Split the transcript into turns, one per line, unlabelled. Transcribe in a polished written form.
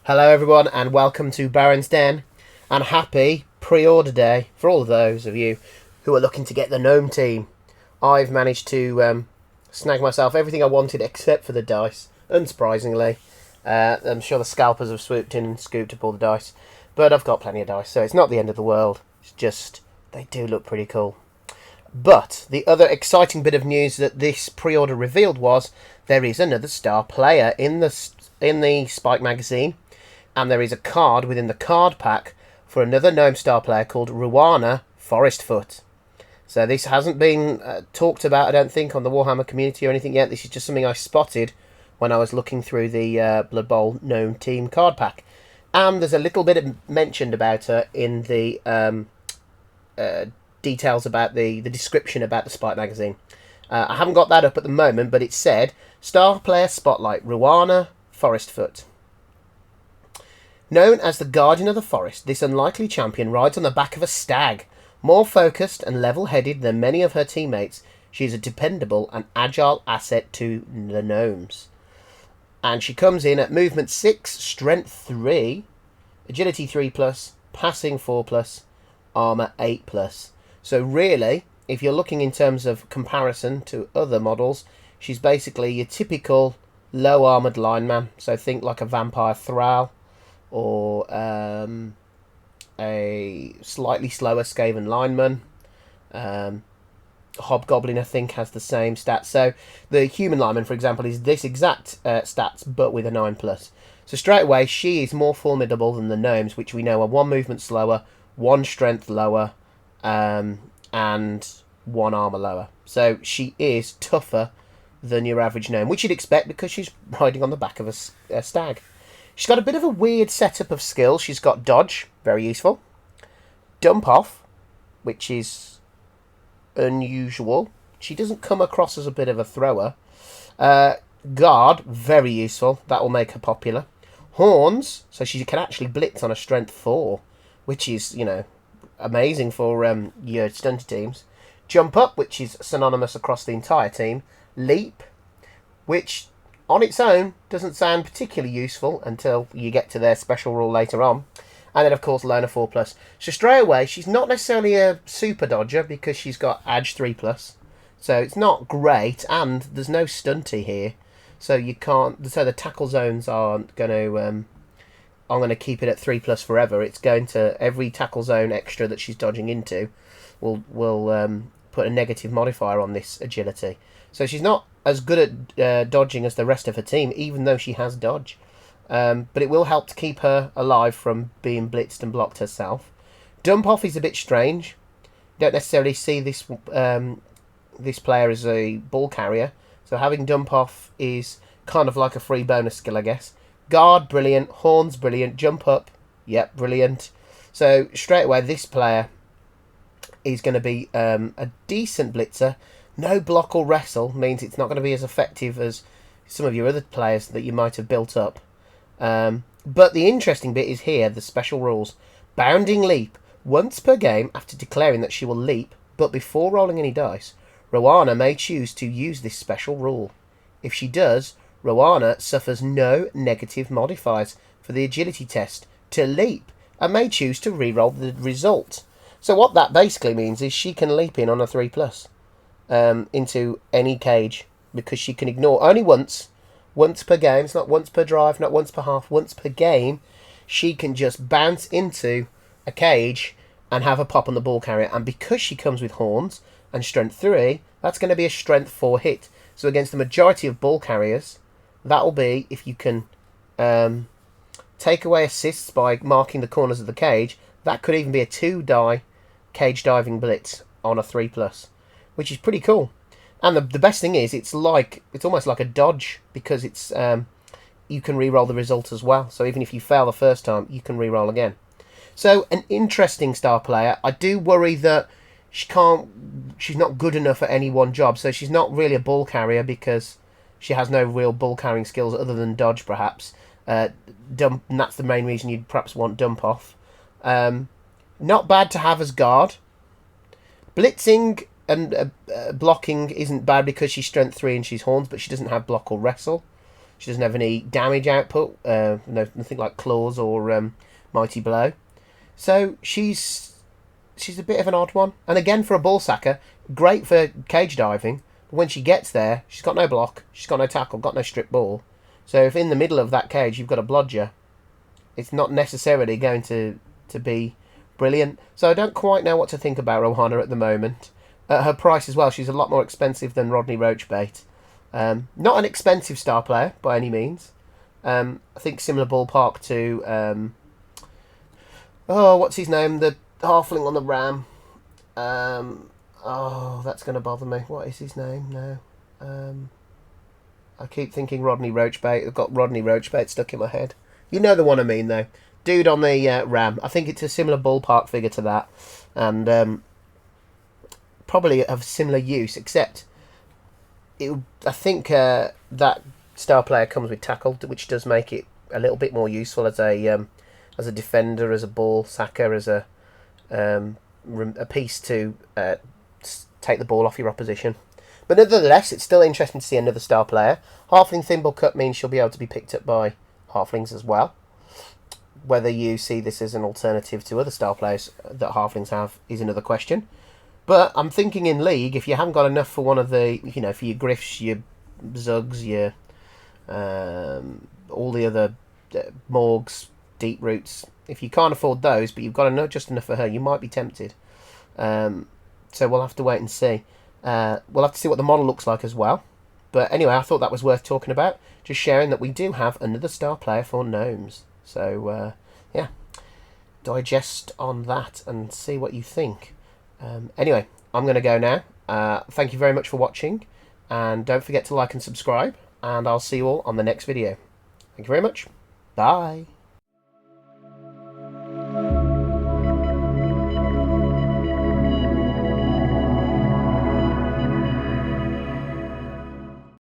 Hello everyone and welcome to Baron's Den, and happy pre-order day for all of those of you who are looking to get the Gnome team. I've managed to snag myself everything I wanted except for the dice, unsurprisingly. I'm sure the scalpers have swooped in and scooped up all the dice, but I've got plenty of dice, so it's not the end of the world. It's just, they do look pretty cool. But the other exciting bit of news that this pre-order revealed was there is another star player in the Spike magazine. And there is a card within the card pack for another Gnome star player called Rowana Forestfoot. So this hasn't been talked about, I don't think, on the Warhammer community or anything yet. This is just something I spotted when I was looking through the Blood Bowl Gnome team card pack. And there's a little bit mentioned about her in the details about the description about the Spike magazine. I haven't got that up at the moment, but it said, Star Player Spotlight, Rowana Forestfoot. Known as the Guardian of the Forest, this unlikely champion rides on the back of a stag. More focused and level-headed than many of her teammates, she is a dependable and agile asset to the Gnomes. And she comes in at Movement 6, Strength 3, Agility 3+, Passing 4+, Armour 8+. So really, if you're looking in terms of comparison to other models, she's basically your typical low-armoured lineman. So think like a Vampire Thrall, or a slightly slower Skaven lineman. Hobgoblin, I think, has the same stats. So the human lineman, for example, is this exact stats, but with a 9+. So straight away, she is more formidable than the Gnomes, which we know are 1 movement slower, 1 strength lower, and 1 armour lower. So she is tougher than your average Gnome, which you'd expect because she's riding on the back of a stag. She's got a bit of a weird setup of skills. She's got Dodge, very useful. Dump Off, which is unusual. She doesn't come across as a bit of a thrower. Guard, very useful. That will make her popular. Horns, so she can actually blitz on a strength 4, which is, amazing for your stunted teams. Jump Up, which is synonymous across the entire team. Leap, which on its own doesn't sound particularly useful until you get to their special rule later on. And then, of course, Learner 4+. So straight away, she's not necessarily a super dodger because she's got Ag 3+. So it's not great, and there's no stunty here. So you can't. So the tackle zones aren't going to. I'm going to keep it at 3+ forever. It's going to, every tackle zone extra that she's dodging into will put a negative modifier on this agility. So she's not as good at dodging as the rest of her team, even though she has dodge. But it will help to keep her alive from being blitzed and blocked herself. Dump Off is a bit strange. You don't necessarily see this this player as a ball carrier. So having Dump Off is kind of like a free bonus skill, I guess. Guard, brilliant. Horns, brilliant. Jump Up, yep, brilliant. So straight away, this player is going to be a decent blitzer. No block or wrestle means it's not going to be as effective as some of your other players that you might have built up. But the interesting bit is here, the special rules. Bounding Leap. Once per game, after declaring that she will leap, but before rolling any dice, Rowana may choose to use this special rule. If she does, Rowana suffers no negative modifiers for the agility test to leap, and may choose to re-roll the result. So what that basically means is she can leap in on a 3+. Into any cage, because she can ignore only once per game. It's not once per drive, not once per half, once per game. She can just bounce into a cage and have a pop on the ball carrier, and because she comes with horns and strength 3, that's going to be a strength 4 hit. So against the majority of ball carriers, that will be, if you can take away assists by marking the corners of the cage, that could even be a 2-die cage diving blitz on a 3+. Which is pretty cool. And the best thing is, it's almost like a dodge, because it's you can re-roll the result as well. So even if you fail the first time, you can re-roll again. So an interesting star player. I do worry that she's not good enough at any one job. So she's not really a ball carrier because she has no real ball carrying skills other than dodge, perhaps. And that's the main reason you'd perhaps want Dump Off. Not bad to have as guard. Blitzing and blocking isn't bad because she's strength 3 and she's horns, but she doesn't have block or wrestle. She doesn't have any damage output, nothing like claws or mighty blow. So she's a bit of an odd one. And again, for a ball sacker, great for cage diving. But when she gets there, she's got no block, she's got no tackle, got no strip ball. So if in the middle of that cage you've got a blodger, it's not necessarily going to be brilliant. So I don't quite know what to think about Rowana at the moment. At her price as well, she's a lot more expensive than Rodney Roachbait. Not an expensive star player by any means. I think similar ballpark to what's his name? The halfling on the ram. That's going to bother me. What is his name now? I keep thinking Rodney Roachbait. I've got Rodney Roachbait stuck in my head. You know the one I mean, though. Dude on the ram. I think it's a similar ballpark figure to that. And probably of similar use, except I think that star player comes with tackle, which does make it a little bit more useful as a defender, as a ball sacker, as a piece to take the ball off your opposition. But nevertheless, it's still interesting to see another star player. Halfling Thimble Cut means she'll be able to be picked up by halflings as well. Whether you see this as an alternative to other star players that halflings have is another question. But I'm thinking in League, if you haven't got enough for one of the, for your Griffs, your Zugs, your all the other Morgs, Deep Roots, if you can't afford those, but you've got just enough for her, you might be tempted. So we'll have to wait and see. We'll have to see what the model looks like as well. But anyway, I thought that was worth talking about. Just sharing that we do have another star player for Gnomes. So, yeah. Digest on that and see what you think. Anyway, I'm going to go now. Thank you very much for watching. And don't forget to like and subscribe. And I'll see you all on the next video. Thank you very much. Bye.